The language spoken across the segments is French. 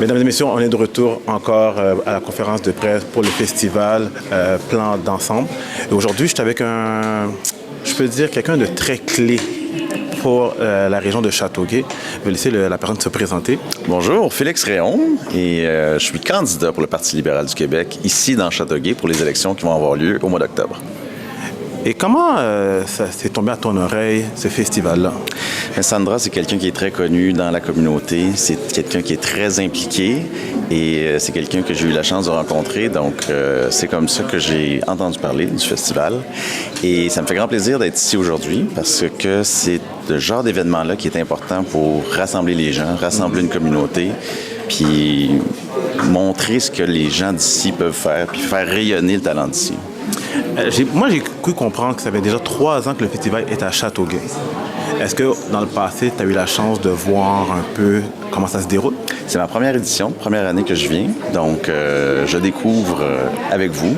Mesdames et messieurs, on est de retour encore à la conférence de presse pour le festival Plan d'ensemble. Et aujourd'hui, je suis avec je peux dire, quelqu'un de très clé pour la région de Châteauguay. Je vais laisser la personne se présenter. Bonjour, Félix Réaume et je suis candidat pour le Parti libéral du Québec, ici dans Châteauguay, pour les élections qui vont avoir lieu au mois d'octobre. Et comment ça s'est tombé à ton oreille, ce festival-là? Sandra, c'est quelqu'un qui est très connu dans la communauté, c'est quelqu'un qui est très impliqué et c'est quelqu'un que j'ai eu la chance de rencontrer. Donc, c'est comme ça que j'ai entendu parler du festival. Et ça me fait grand plaisir d'être ici aujourd'hui parce que c'est le genre d'événement-là qui est important pour rassembler les gens, rassembler une communauté, puis montrer ce que les gens d'ici peuvent faire, puis faire rayonner le talent d'ici. Moi, j'ai cru comprendre que ça fait déjà 3 ans que le festival est à Châteauguay. Est-ce que dans le passé, tu as eu la chance de voir un peu comment ça se déroule? C'est ma première édition, première année que je viens. Donc, je découvre avec vous.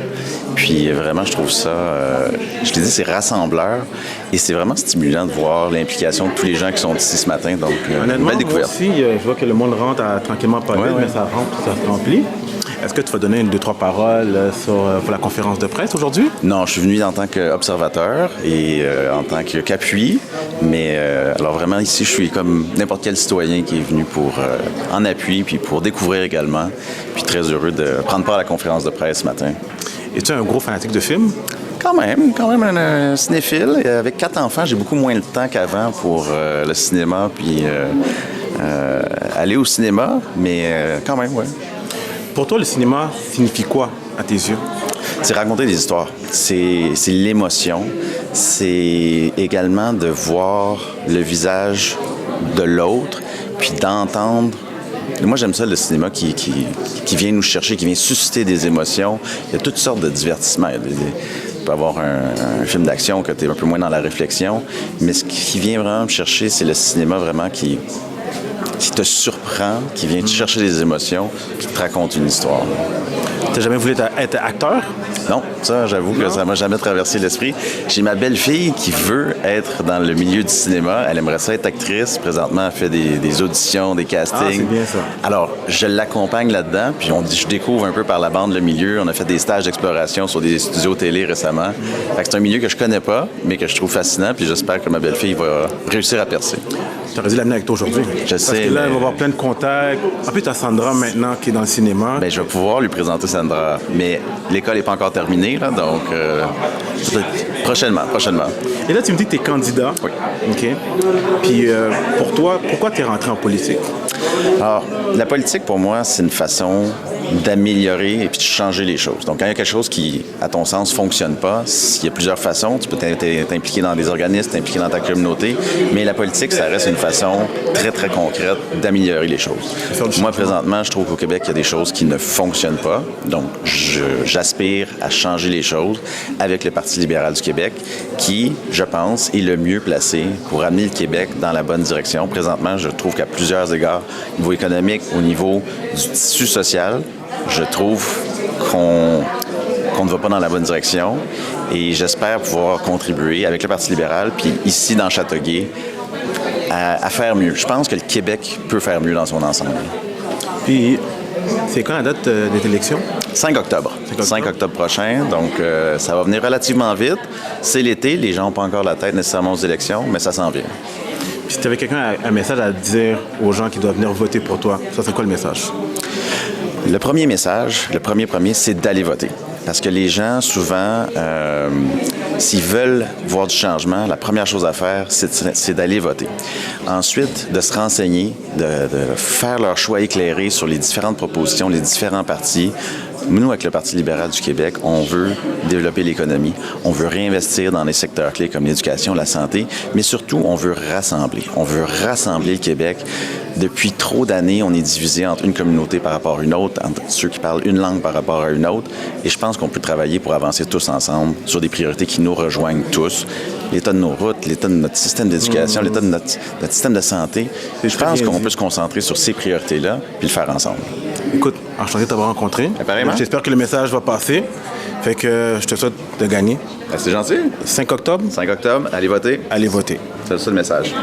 Puis vraiment, je trouve ça, je t'ai dit, c'est rassembleur. Et c'est vraiment stimulant de voir l'implication de tous les gens qui sont ici ce matin. Donc, honnêtement, belle découverte. moi aussi, je vois que le monde rentre tranquillement pas vite, mais ça rentre, ça se remplit. Est-ce que tu vas donner 2-3 paroles pour la conférence de presse aujourd'hui? Non, je suis venu en tant qu'observateur et en tant qu'appui. Mais alors vraiment, ici, je suis comme n'importe quel citoyen qui est venu pour en appui, puis pour découvrir également. Puis très heureux de prendre part à la conférence de presse ce matin. Es-tu un gros fanatique de films? Quand même un cinéphile. Avec 4 enfants, j'ai beaucoup moins de temps qu'avant pour le cinéma, puis aller au cinéma, mais quand même, ouais. Pour toi, le cinéma signifie quoi à tes yeux? C'est raconter des histoires. C'est l'émotion. C'est également de voir le visage de l'autre, puis d'entendre. Moi, j'aime ça, le cinéma qui vient nous chercher, qui vient susciter des émotions. Il y a toutes sortes de divertissements. Tu peux avoir un film d'action que tu es un peu moins dans la réflexion, mais ce qui vient vraiment me chercher, c'est le cinéma vraiment qui te surprend, qui vient te chercher des émotions, qui te raconte une histoire. T'as jamais voulu être acteur? Non, ça, j'avoue que ça m'a jamais traversé l'esprit. J'ai ma belle-fille qui veut être dans le milieu du cinéma. Elle aimerait ça être actrice. Présentement, elle fait des auditions, des castings. Ah, c'est bien ça. Alors, je l'accompagne là-dedans, puis je découvre un peu par la bande le milieu. On a fait des stages d'exploration sur des studios télé récemment. Fait que c'est un milieu que je connais pas, mais que je trouve fascinant, puis j'espère que ma belle-fille va réussir à percer. Tu aurais dû l'amener avec toi aujourd'hui. Je sais. Parce que là, elle va avoir plein de contacts. En plus, tu as Sandra maintenant qui est dans le cinéma. Bien, je vais pouvoir lui présenter Sandra. Mais l'école n'est pas encore terminée, là, donc prochainement. Et là, tu me dis que tu es candidat. Oui. OK. Puis pour toi, pourquoi tu es rentré en politique? Alors, la politique, pour moi, c'est une façon d'améliorer et puis de changer les choses. Donc, quand il y a quelque chose qui, à ton sens, ne fonctionne pas, il y a plusieurs façons. Tu peux t'impliquer dans des organismes, t'impliquer dans ta communauté, mais la politique, ça reste une façon très, très concrète d'améliorer les choses. Moi, présentement, je trouve qu'au Québec, il y a des choses qui ne fonctionnent pas. Donc, j'aspire à changer les choses avec le Parti libéral du Québec, qui, je pense, est le mieux placé pour amener le Québec dans la bonne direction. Présentement, je trouve qu'à plusieurs égards, au niveau économique, au niveau du tissu social, je trouve qu'on ne va pas dans la bonne direction et j'espère pouvoir contribuer avec le Parti libéral, puis ici dans Châteauguay, à faire mieux. Je pense que le Québec peut faire mieux dans son ensemble. Puis, c'est quand la date des élections? 5 octobre. 5 octobre prochain, donc ça va venir relativement vite. C'est l'été, les gens n'ont pas encore la tête nécessairement aux élections, mais ça s'en vient. Puis si tu avais un message à dire aux gens qui doivent venir voter pour toi, ça serait quoi le message? Le premier message, le premier, c'est d'aller voter. Parce que les gens, souvent, s'ils veulent voir du changement, la première chose à faire, c'est d'aller voter. Ensuite, de se renseigner, de faire leur choix éclairé sur les différentes propositions, les différents partis. Nous, avec le Parti libéral du Québec, on veut développer l'économie, on veut réinvestir dans les secteurs clés comme l'éducation, la santé, mais surtout, on veut rassembler. On veut rassembler le Québec. Depuis trop d'années, on est divisé entre une communauté par rapport à une autre, entre ceux qui parlent une langue par rapport à une autre, et je pense qu'on peut travailler pour avancer tous ensemble sur des priorités qui nous rejoignent tous. L'état de nos routes, l'état de notre système d'éducation, l'état de notre système de santé. Je pense qu'on peut se concentrer sur ces priorités-là puis le faire ensemble. Écoute, enchanté de t'avoir rencontré. Apparemment. J'espère que le message va passer. Fait que je te souhaite de gagner. C'est gentil. 5 octobre. 5 octobre, allez voter. Allez voter. C'est ça le message.